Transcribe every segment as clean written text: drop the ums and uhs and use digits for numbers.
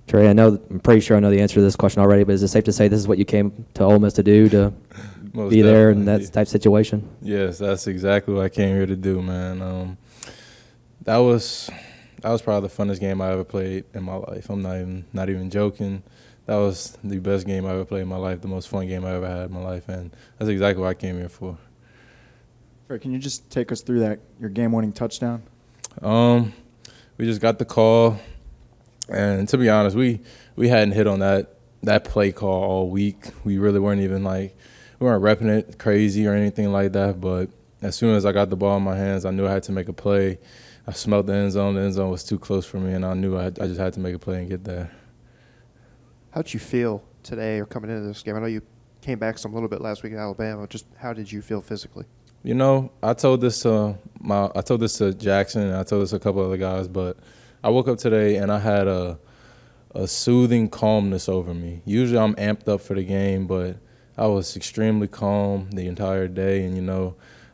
Trey, I'm pretty sure I know the answer to this question already, but is it safe to say this is what you came to Ole Miss to do, to Most be there in definitely. that type of situation? Yes, that's exactly what I came here to do, man. That was probably the funnest game I ever played in my life. I'm not even joking. That was the best game I ever played in my life, the most fun game I ever had in my life, and that's exactly what I came here for. Trey, can you just take us through your game-winning touchdown? We just got the call, and to be honest, we hadn't hit on that play call all week. We really weren't even we weren't repping it crazy or anything like that. But as soon as I got the ball in my hands, I knew I had to make a play. I smelled the end zone. The end zone was too close for me, and I knew I just had to make a play and get there. How'd you feel today or coming into this game? I know you came back some little bit last week in Alabama. Just how did you feel physically? You know, I told this to Jackson, and I told this to a couple other guys, but I woke up today and I had a soothing calmness over me. Usually I'm amped up for the game, but I was extremely calm the entire day, and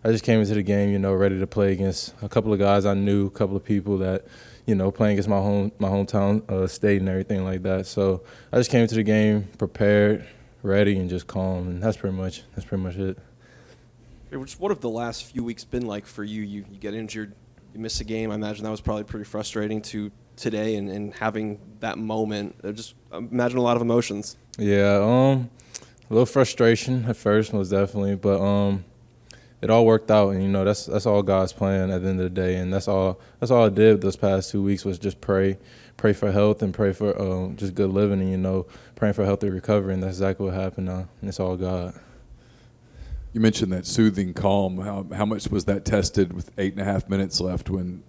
I just came into the game, ready to play against a couple of guys I knew, a couple of people that, playing against my hometown state and everything like that. So I just came into the game prepared, ready, and just calm, and that's pretty much it. What have the last few weeks been like for you? You get injured, you miss a game. I imagine that was probably pretty frustrating to today and having that moment. Just imagine a lot of emotions. Yeah, a little frustration at first, most definitely, but it all worked out, and that's all God's plan at the end of the day, and that's all I did those past 2 weeks was just pray for health and pray for just good living, and praying for healthy recovery, and that's exactly what happened. And it's all God. You mentioned that soothing calm. How much was that tested with 8.5 minutes left when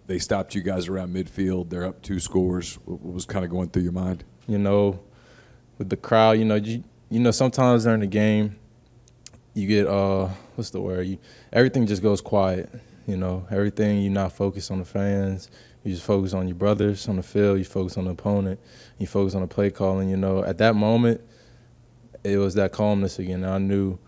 they stopped you guys around midfield? They're up 2 scores. What was kind of going through your mind? With the crowd, sometimes during the game, you get what's the word? Everything just goes quiet. Everything, you're not focused on the fans. You just focus on your brothers on the field. You focus on the opponent. You focus on the play calling. At that moment, it was that calmness again. I knew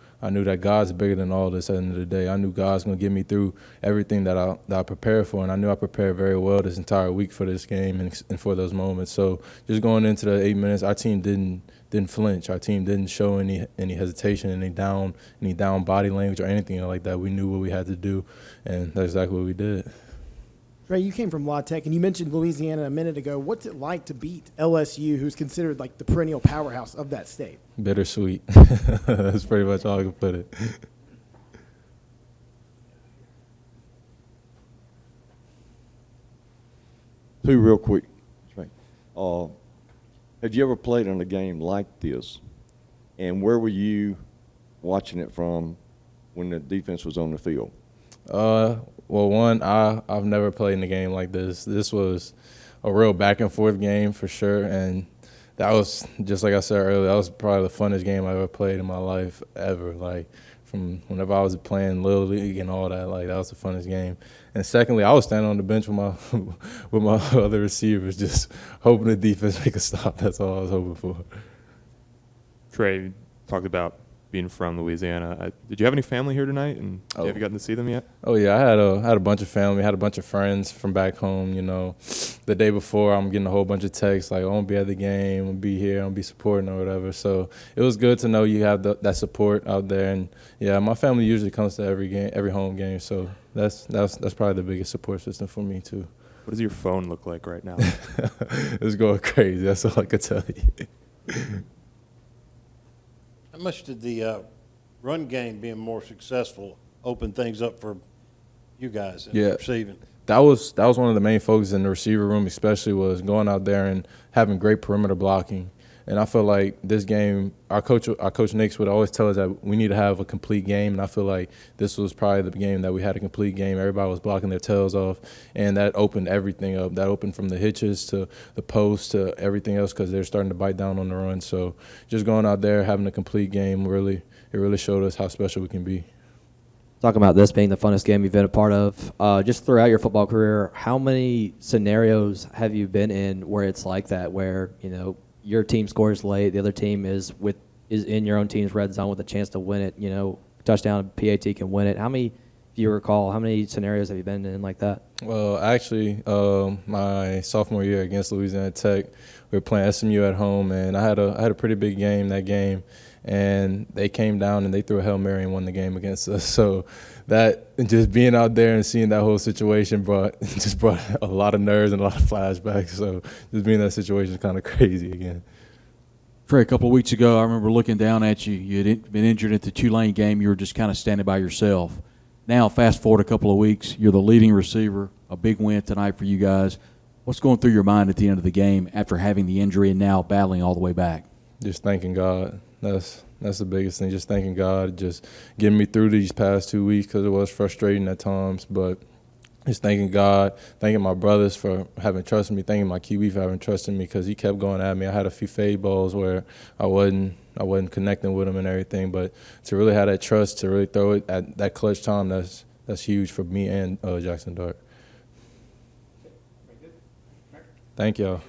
that God's bigger than all this at the end of the day. I knew God's going to get me through everything that I prepared for, and I knew I prepared very well this entire week for this game and for those moments. So just going into the 8 minutes, our team didn't flinch. Our team didn't show any hesitation, any down body language or anything like that. We knew what we had to do, and that's exactly what we did. Trey, you came from La Tech, and you mentioned Louisiana a minute ago. What's it like to beat LSU, who's considered like the perennial powerhouse of that state? Bittersweet. That's pretty much all I can put it. Two real quick. Have you ever played in a game like this? And where were you watching it from when the defense was on the field? Well, one, I've never played in a game like this. This was a real back and forth game for sure, and that was, just like I said earlier, that was probably the funnest game I ever played in my life ever. From whenever I was playing Little League and all that, that was the funnest game. And secondly, I was standing on the bench with my other receivers, just hoping the defense make a stop. That's all I was hoping for. Trey talked about being from Louisiana. Did you have any family here tonight, and have you gotten to see them yet? Oh yeah, I had a bunch of family, had a bunch of friends from back home. The day before, I'm getting a whole bunch of texts I won't be at the game, I'm gonna be here, I'm gonna be supporting or whatever. So it was good to know you have that support out there. And yeah, my family usually comes to every home game, so that's probably the biggest support system for me too. What does your phone look like right now? It's going crazy. That's all I can tell you. How much did the run game being more successful open things up for you guys in receiving? That was one of the main focuses in the receiver room, especially, was going out there and having great perimeter blocking. And I feel like this game, our coach Nix would always tell us that we need to have a complete game. And I feel like this was probably the game that we had a complete game. Everybody was blocking their tails off, and that opened everything up. That opened from the hitches to the post to everything else, because they're starting to bite down on the run. So just going out there, having a complete game, it really showed us how special we can be. Talking about this being the funnest game you've been a part of, just throughout your football career, how many scenarios have you been in where it's like that, where your team scores late, the other team is in your own team's red zone with a chance to win it, touchdown, PAT can win it? How many you recall, how many scenarios have you been in like that? Well, actually, my sophomore year against Louisiana Tech, we were playing SMU at home, and I had a pretty big game that game, and they came down and they threw a Hail Mary and won the game against us. So that just being out there and seeing that whole situation brought a lot of nerves and a lot of flashbacks. So just being in that situation is kind of crazy again. Trey, a couple of weeks ago, I remember looking down at you. You had been injured at the Tulane game. You were just kind of standing by yourself. Now, fast forward a couple of weeks, you're the leading receiver, a big win tonight for you guys. What's going through your mind at the end of the game after having the injury and now battling all the way back? Just thanking God. That's the biggest thing, just thanking God, just getting me through these past 2 weeks because it was frustrating at times. But just thanking God, thanking my brothers for having trusted me, thanking my QB for having trusted me because he kept going at me. I had a few fade balls where I wasn't connecting with him and everything, but to really have that trust, to really throw it at that clutch time, that's huge for me and Jackson Dart. Thank y'all.